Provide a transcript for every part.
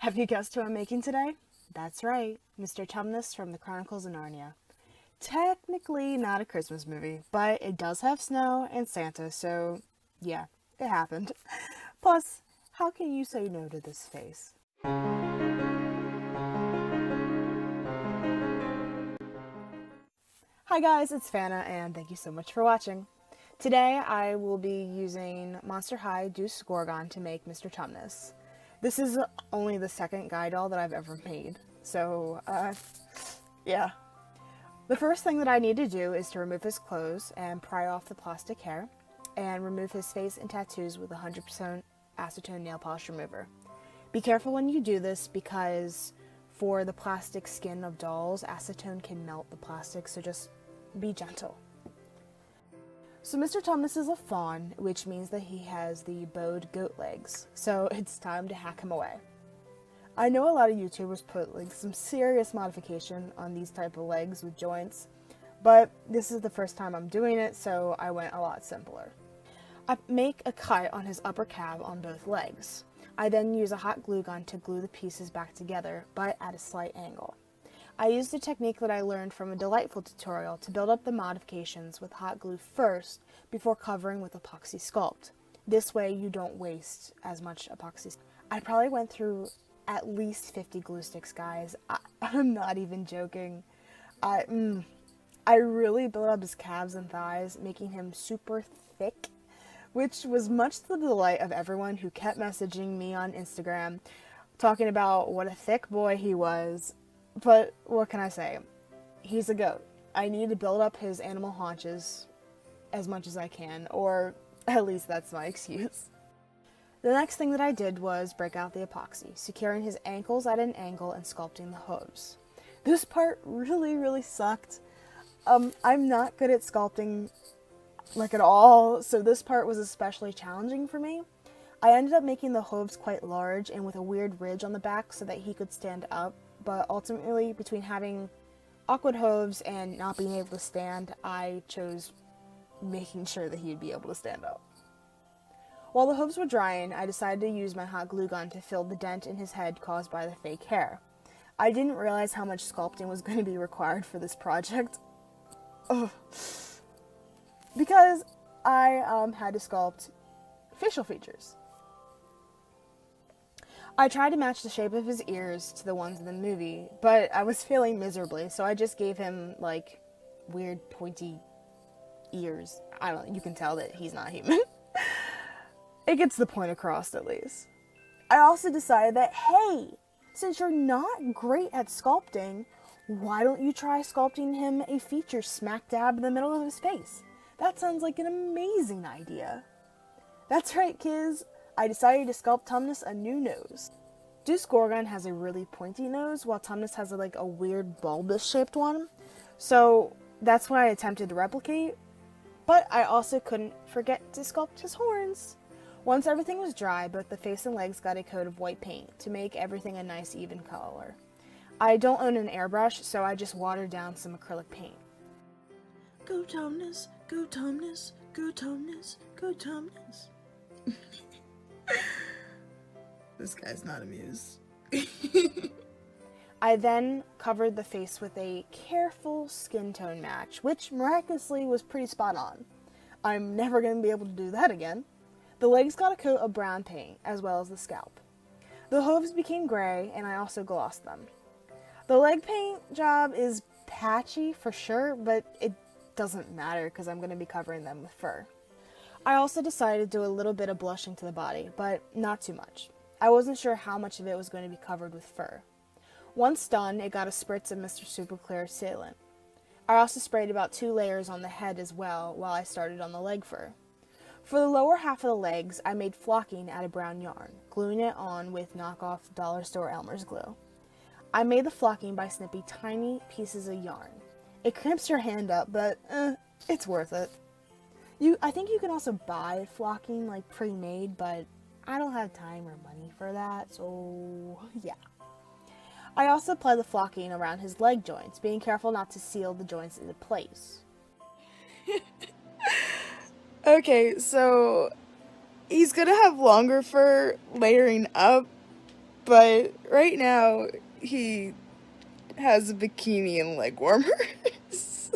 Have you guessed who I'm making today? That's right, Mr. Tumnus from the Chronicles of Narnia. Technically not a Christmas movie, but it does have snow and Santa, so yeah, it happened. Plus, how can you say no to this face? Hi guys, it's Fana, and thank you so much for watching. Today I will be using Monster High Deuce Gorgon to make Mr. Tumnus. This is only the second guy doll that I've ever made, so yeah. The first thing that I need to do is to remove his clothes and pry off the plastic hair, and remove his face and tattoos with 100% acetone nail polish remover. Be careful when you do this because for the plastic skin of dolls, acetone can melt the plastic, so just be gentle. So Mr. Tumnus is a fawn, which means that he has the bowed goat legs, so it's time to hack him away. I know a lot of YouTubers put some serious modification on these type of legs with joints, but this is the first time I'm doing it, so I went a lot simpler. I make a cut on his upper calf on both legs. I then use a hot glue gun to glue the pieces back together, but at a slight angle. I used a technique that I learned from a Delightful tutorial to build up the modifications with hot glue first before covering with epoxy sculpt. This way you don't waste as much epoxy. I probably went through at least 50 glue sticks, guys. I'm not even joking. I really built up his calves and thighs, making him super thick, which was much to the delight of everyone who kept messaging me on Instagram, talking about what a thick boy he was. But what can I say? He's a goat. I need to build up his animal haunches as much as I can, or at least that's my excuse. The next thing that I did was break out the epoxy, securing his ankles at an angle and sculpting the hooves. This part really sucked. I'm not good at sculpting at all, so this part was especially challenging for me. I ended up making the hooves quite large and with a weird ridge on the back so that he could stand up, but ultimately between having awkward hooves and not being able to stand, I chose making sure that he'd be able to stand up. While the hooves were drying, I decided to use my hot glue gun to fill the dent in his head caused by the fake hair. I didn't realize how much sculpting was going to be required for this project. Ugh. Because I had to sculpt facial features. I tried to match the shape of his ears to the ones in the movie, but I was failing miserably, so I just gave him, weird pointy ears. I don't know, you can tell that he's not human. It gets the point across, at least. I also decided that, hey, since you're not great at sculpting, why don't you try sculpting him a feature smack dab in the middle of his face? That sounds like an amazing idea. That's right, kids. I decided to sculpt Tumnus a new nose. Deuce Gorgon has a really pointy nose, while Tumnus has a weird bulbous shaped one. So that's what I attempted to replicate. But I also couldn't forget to sculpt his horns. Once everything was dry, both the face and legs got a coat of white paint to make everything a nice even color. I don't own an airbrush, so I just watered down some acrylic paint. Go Tumnus, go Tumnus, go Tumnus, go Tumnus. This guy's not amused. I then covered the face with a careful skin tone match, which miraculously was pretty spot on. I'm never going to be able to do that again. The legs got a coat of brown paint, as well as the scalp. The hooves became gray, and I also glossed them. The leg paint job is patchy for sure, but it doesn't matter because I'm going to be covering them with fur. I also decided to do a little bit of blushing to the body, but not too much. I wasn't sure how much of it was going to be covered with fur. Once done, it got a spritz of Mr. Super Clear sealant. I also sprayed about 2 layers on the head as well while I started on the leg fur. For the lower half of the legs, I made flocking out of brown yarn, gluing it on with knockoff dollar store Elmer's glue. I made the flocking by snipping tiny pieces of yarn. It cramps your hand up, but it's worth it. I think you can also buy flocking pre-made, but I don't have time or money for that, so yeah. I also applied the flocking around his leg joints, being careful not to seal the joints into place. Okay, so he's gonna have longer fur layering up, but right now he has a bikini and leg warmers.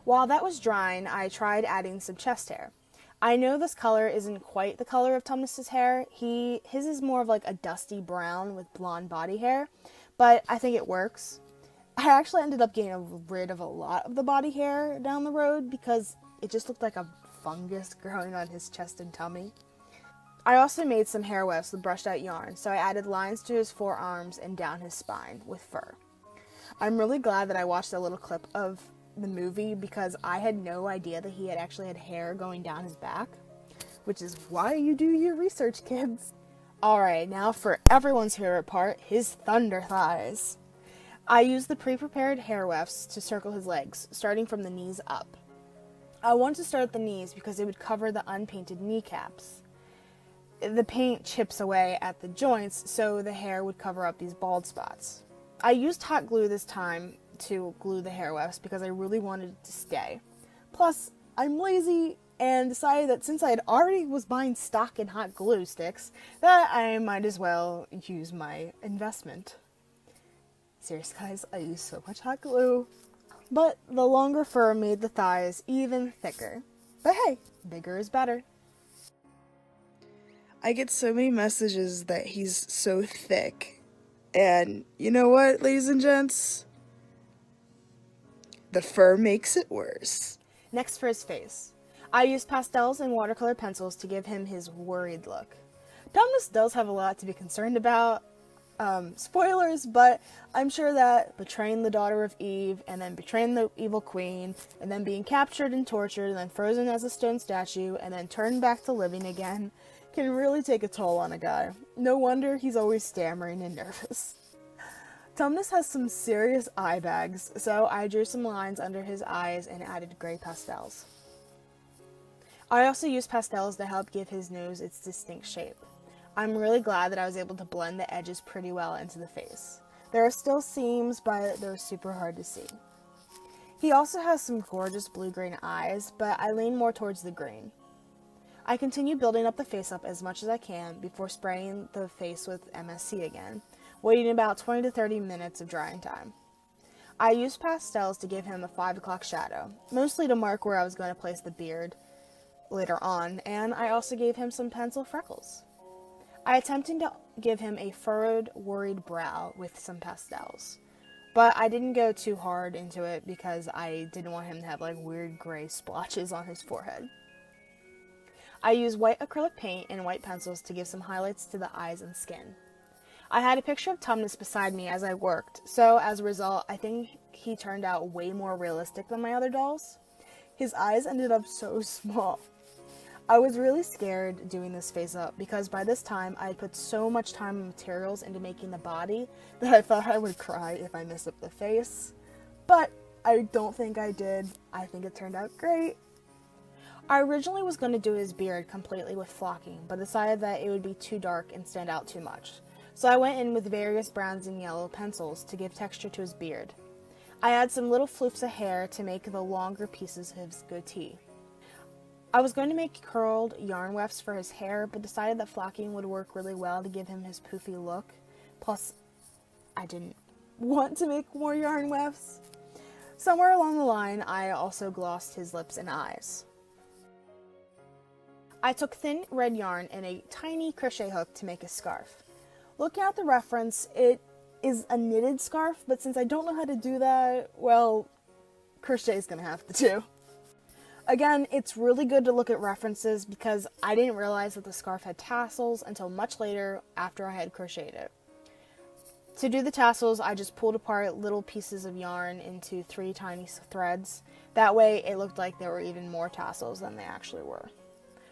While that was drying, I tried adding some chest hair. I know this color isn't quite the color of Tumnus's hair. His is more of like a dusty brown with blonde body hair, but I think it works. I actually ended up getting rid of a lot of the body hair down the road because it just looked like a fungus growing on his chest and tummy. I also made some hair wefts with brushed out yarn, so I added lines to his forearms and down his spine with fur. I'm really glad that I watched a little clip of the movie because I had no idea that he had actually had hair going down his back, which is why you do your research, kids. Alright, now for everyone's favorite part, his thunder thighs. I used the pre-prepared hair wefts to circle his legs, starting from the knees up. I wanted to start at the knees because it would cover the unpainted kneecaps. The paint chips away at the joints, so the hair would cover up these bald spots. I used hot glue this time to glue the hair wefts because I really wanted it to stay. Plus, I'm lazy and decided that since I had already was buying stock in hot glue sticks, that I might as well use my investment. Seriously, guys, I use so much hot glue. But the longer fur made the thighs even thicker. But hey, bigger is better. I get so many messages that he's so thick. And you know what, ladies and gents? The fur makes it worse. Next for his face. I used pastels and watercolor pencils to give him his worried look. Tumnus does have a lot to be concerned about. Spoilers, but I'm sure that betraying the daughter of Eve, and then betraying the evil queen, and then being captured and tortured, and then frozen as a stone statue, and then turned back to living again, can really take a toll on a guy. No wonder he's always stammering and nervous. Tumnus has some serious eye bags, so I drew some lines under his eyes and added gray pastels. I also used pastels to help give his nose its distinct shape. I'm really glad that I was able to blend the edges pretty well into the face. There are still seams, but they're super hard to see. He also has some gorgeous blue-green eyes, but I lean more towards the green. I continue building up the face up as much as I can before spraying the face with MSC again, waiting about 20 to 30 minutes of drying time. I used pastels to give him a 5 o'clock shadow, mostly to mark where I was going to place the beard later on, and I also gave him some pencil freckles. I attempted to give him a furrowed, worried brow with some pastels, but I didn't go too hard into it because I didn't want him to have like weird gray splotches on his forehead. I used white acrylic paint and white pencils to give some highlights to the eyes and skin. I had a picture of Tumnus beside me as I worked, so as a result, I think he turned out way more realistic than my other dolls. His eyes ended up so small. I was really scared doing this face up because by this time I had put so much time and materials into making the body that I thought I would cry if I messed up the face. But I don't think I did. I think it turned out great. I originally was going to do his beard completely with flocking, but decided that it would be too dark and stand out too much. So I went in with various browns and yellow pencils to give texture to his beard. I had some little floofs of hair to make the longer pieces of his goatee. I was going to make curled yarn wefts for his hair, but decided that flocking would work really well to give him his poofy look. Plus, I didn't want to make more yarn wefts. Somewhere along the line, I also glossed his lips and eyes. I took thin red yarn and a tiny crochet hook to make a scarf. Looking at the reference, it is a knitted scarf, but since I don't know how to do that, well, crochet is going to have to do. Again, it's really good to look at references because I didn't realize that the scarf had tassels until much later after I had crocheted it. To do the tassels, I just pulled apart little pieces of yarn into 3 tiny threads. That way, it looked like there were even more tassels than they actually were.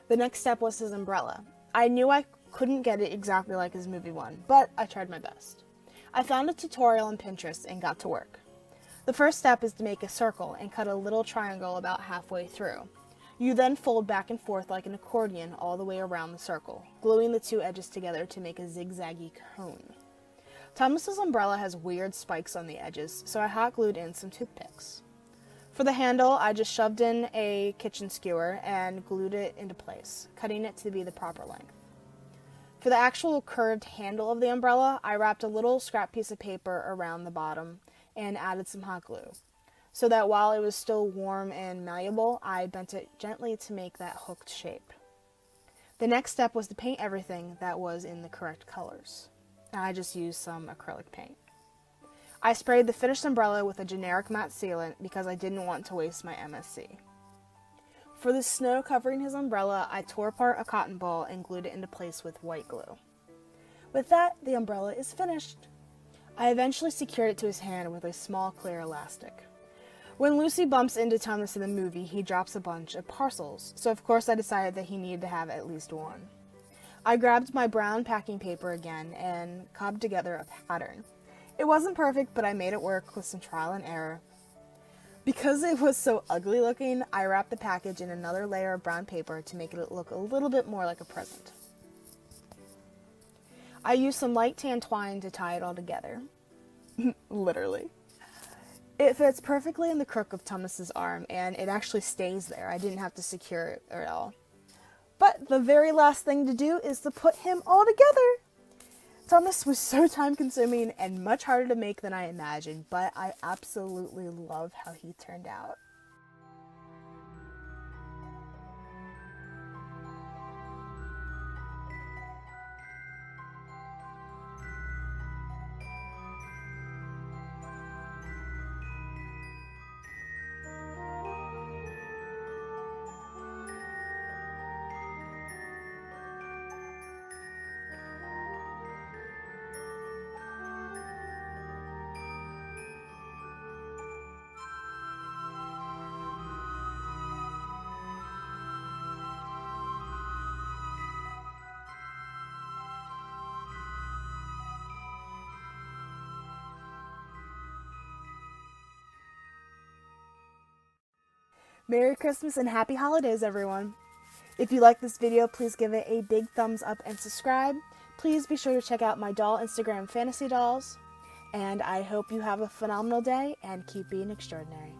The next step was his umbrella. I knew I couldn't get it exactly like his movie one, but I tried my best. I found a tutorial on Pinterest and got to work. The first step is to make a circle and cut a little triangle about halfway through. You then fold back and forth like an accordion all the way around the circle, gluing the 2 edges together to make a zigzaggy cone. Tumnus's umbrella has weird spikes on the edges, so I hot glued in some toothpicks. For the handle, I just shoved in a kitchen skewer and glued it into place, cutting it to be the proper length. For the actual curved handle of the umbrella, I wrapped a little scrap piece of paper around the bottom and added some hot glue, so that while it was still warm and malleable, I bent it gently to make that hooked shape. The next step was to paint everything that was in the correct colors. And I just used some acrylic paint. I sprayed the finished umbrella with a generic matte sealant because I didn't want to waste my MSC. For the snow covering his umbrella, I tore apart a cotton ball and glued it into place with white glue. With that, the umbrella is finished. I eventually secured it to his hand with a small clear elastic. When Lucy bumps into Tumnus in the movie, he drops a bunch of parcels, so of course I decided that he needed to have at least one. I grabbed my brown packing paper again and cobbed together a pattern. It wasn't perfect, but I made it work with some trial and error. Because it was so ugly looking, I wrapped the package in another layer of brown paper to make it look a little bit more like a present. I used some light tan twine to tie it all together. Literally. It fits perfectly in the crook of Tumnus's arm, and it actually stays there. I didn't have to secure it at all. But the very last thing to do is to put him all together. Tumnus was so time-consuming and much harder to make than I imagined, but I absolutely love how he turned out. Merry Christmas and Happy Holidays, everyone! If you like this video, please give it a big thumbs up and subscribe. Please be sure to check out my doll Instagram, Fantasy Dolls. And I hope you have a phenomenal day and keep being extraordinary.